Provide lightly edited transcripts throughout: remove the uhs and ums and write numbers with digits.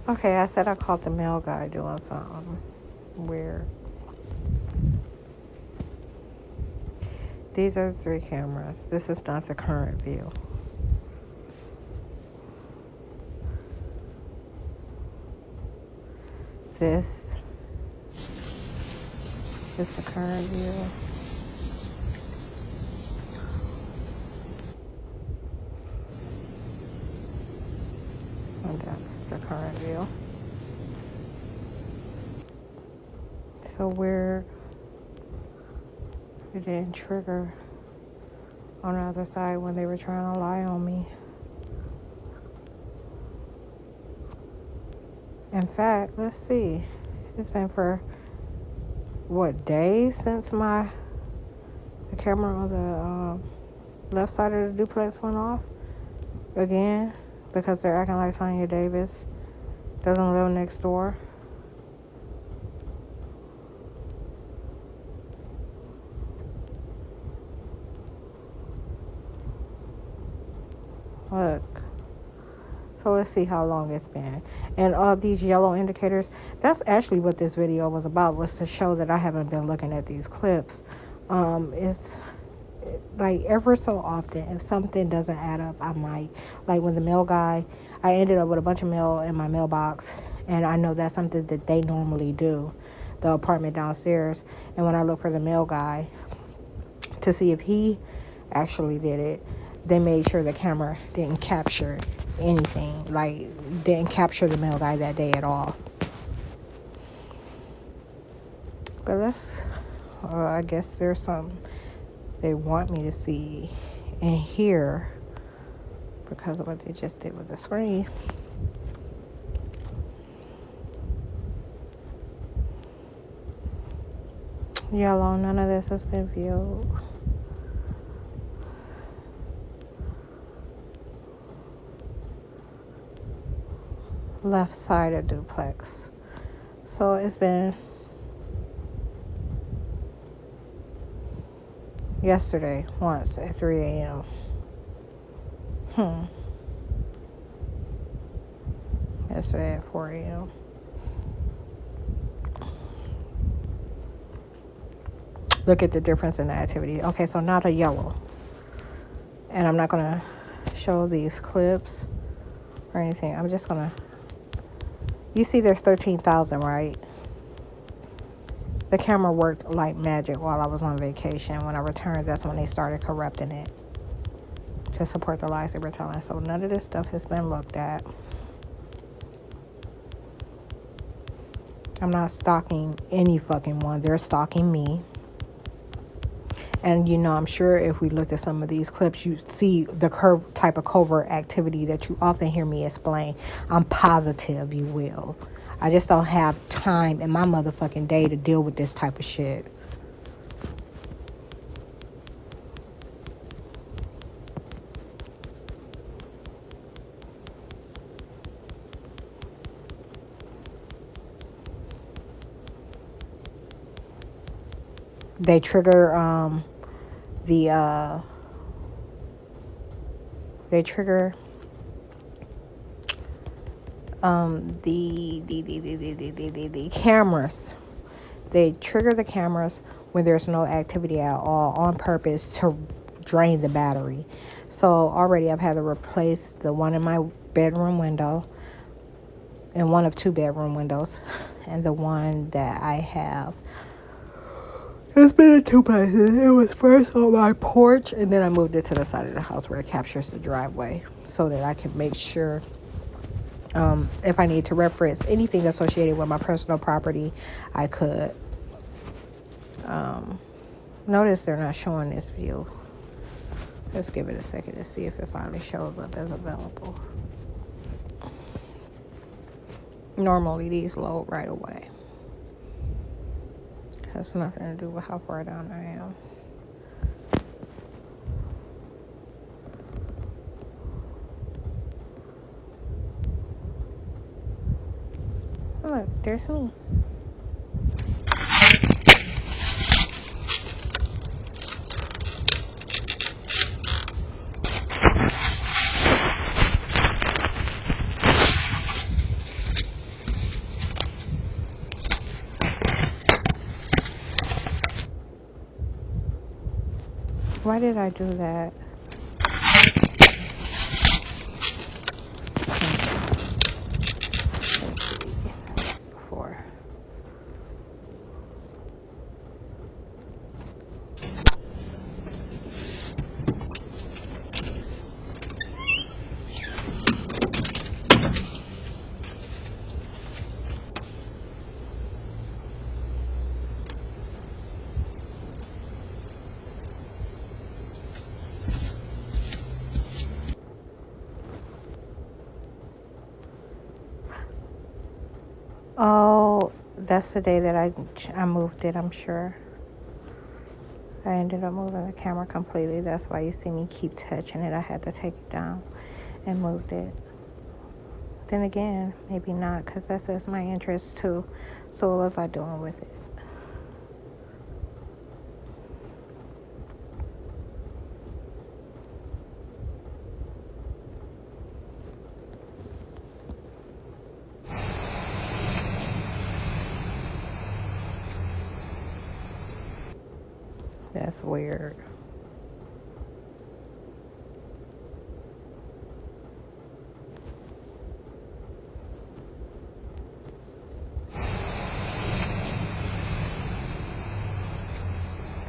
Okay, I said I caught the mail guy doing something weird. These are 3 cameras. This is not the current view. This is the current view. And that's the current view. So where it didn't trigger on the other side when they were trying to lie on me. In fact, let's see. It's been for what, days since the camera on the left side of the duplex went off again because they're acting like Sonia Davis doesn't live next door. Look. So let's see how long it's been. And all these yellow indicators, that's actually what this video was about, was to show that I haven't been looking at these clips. It's like ever so often, if something doesn't add up, I might. Like when the mail guy, I ended up with a bunch of mail in my mailbox. And I know that's something that they normally do, the apartment downstairs. And when I look for the mail guy to see if he actually did it, they made sure the camera didn't capture anything, like didn't capture the mail guy that day at all. But let's I guess there's something they want me to see and hear because of what they just did with the screen. Yellow, none of this has been viewed. Left side of duplex. So it's been yesterday once at 3 a.m. Yesterday at 4 a.m. Look at the difference in the activity. Okay, so now the yellow. And I'm not going to show these clips or anything. I'm just going to... You see there's 13,000, right? The camera worked like magic while I was on vacation. When I returned, that's when they started corrupting it to support the lies they were telling. So none of this stuff has been looked at. I'm not stalking any fucking one. They're stalking me. And, you know, I'm sure if we looked at some of these clips, you see the type of covert activity that you often hear me explain. I'm positive you will. I just don't have time in my motherfucking day to deal with this type of shit. They trigger the cameras. They trigger the cameras when there's no activity at all on purpose to drain the battery. So already I've had to replace the one in my bedroom window and one of 2 bedroom windows, and the one that I have, it's been in 2 places. It was first on my porch, and then I moved it to the side of the house where it captures the driveway so that I can make sure if I need to reference anything associated with my personal property, I could. Notice they're not showing this view. Let's give it a second to see if it finally shows up as available. Normally these load right away. Has nothing to do with how far down I am. Look, there's me. Why did I do that? Let's see. Before. Oh, that's the day that I moved it, I'm sure. I ended up moving the camera completely. That's why you see me keep touching it. I had to take it down and moved it. Then again, maybe not, because that says my interest too. So what was I doing with it? That's weird.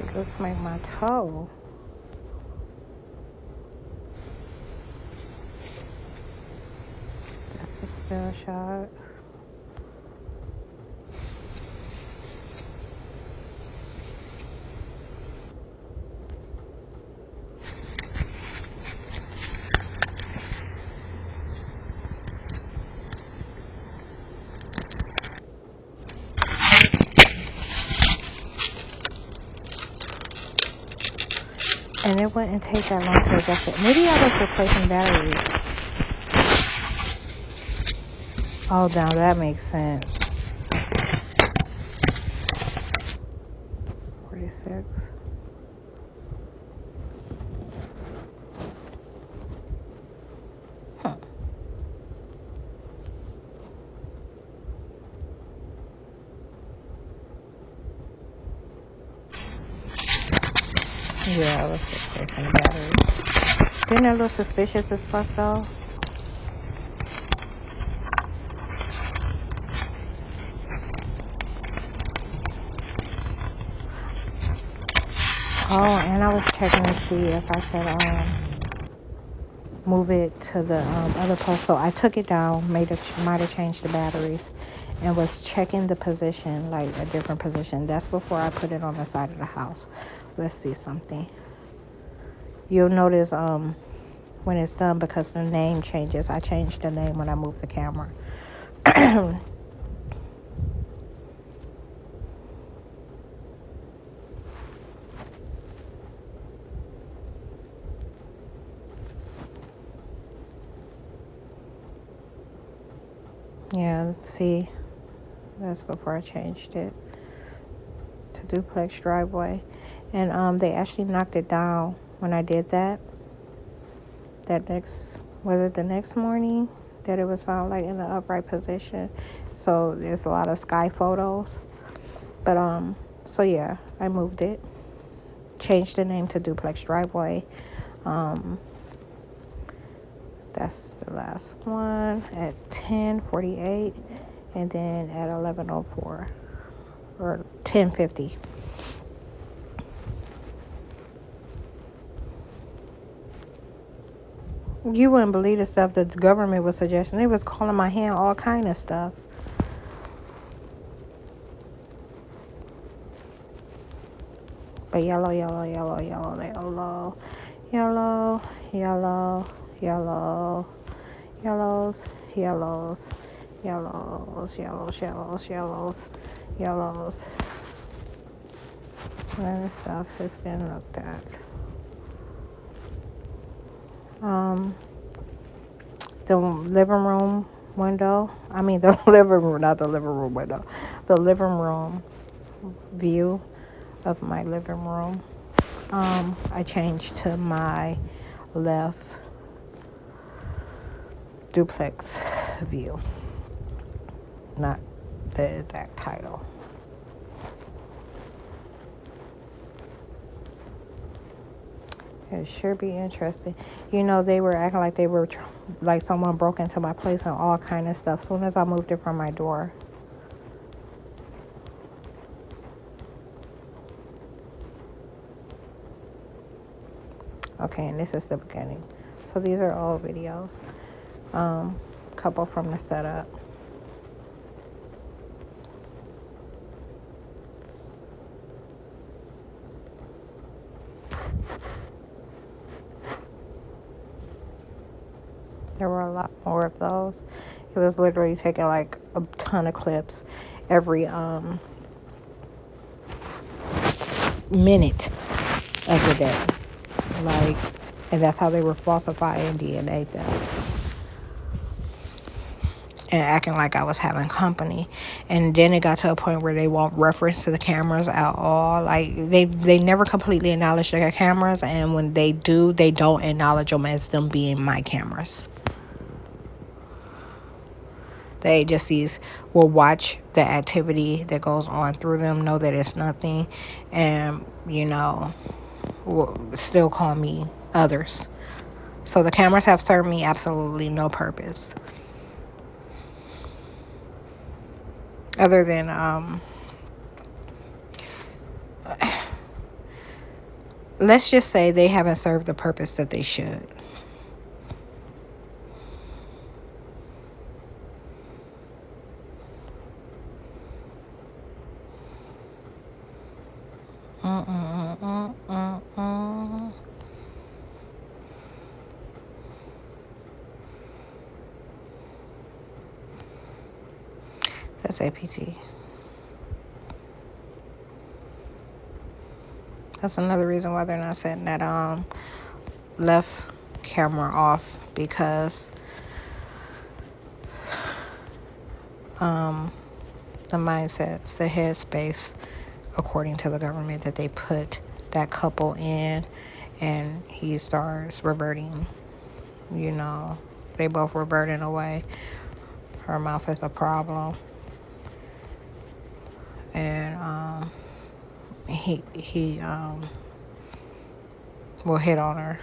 It looks like my toe. That's a still shot. And it wouldn't take that long to adjust it. Maybe I was replacing batteries. Oh, now that makes sense. 46. Huh. Yeah, I was replacing the batteries. Didn't that look suspicious as fuck though? Oh, and I was checking to see if I could move it to the other post. So I took it down, might have changed the batteries, and was checking the position, like a different position. That's before I put it on the side of the house. Let's see something. You'll notice when it's done, because the name changes. I changed the name when I moved the camera. Yeah, let's see. That's before I changed it to duplex driveway. And they actually knocked it down when I did that. Was it the next morning that it was found like in the upright position? So there's a lot of sky photos. But so yeah, I moved it. Changed the name to duplex driveway. That's the last one at 10:48, and then at 11:04 or 10:50. You wouldn't believe the stuff that the government was suggesting. They was calling my hand all kind of stuff. But yellow, yellow, yellow, yellow, yellow, yellow, yellow, yellow, yellows, yellows, yellows, yellows, yellows, yellows, yellows. And this stuff has been looked at. The living room window. I mean, the living room, not the living room window. The living room view of my living room. I changed to my left duplex view. Not the exact title. It should be interesting. You know, they were acting like they were like someone broke into my place and all kind of stuff. As soon as I moved it from my door. Okay, and this is the beginning. So these are old videos. Couple from the setup. There were a lot more of those. It was literally taking like a ton of clips every minute of the day. Like, and that's how they were falsifying DNA theft. And acting like I was having company. And then it got to a point where they won't reference to the cameras at all. Like, they never completely acknowledge their cameras, and when they do, they don't acknowledge them as them being my cameras. The agencies will watch the activity that goes on through them, know that it's nothing, and, you know, will still call me others. So the cameras have served me absolutely no purpose. Other than, let's just say they haven't served the purpose that they should. That's APT. That's another reason why they're not setting that left camera off, because the mindsets, the headspace, according to the government, that they put that couple in, and he starts reverting, you know, they both reverting away. Her mouth is a problem, and he will hit on her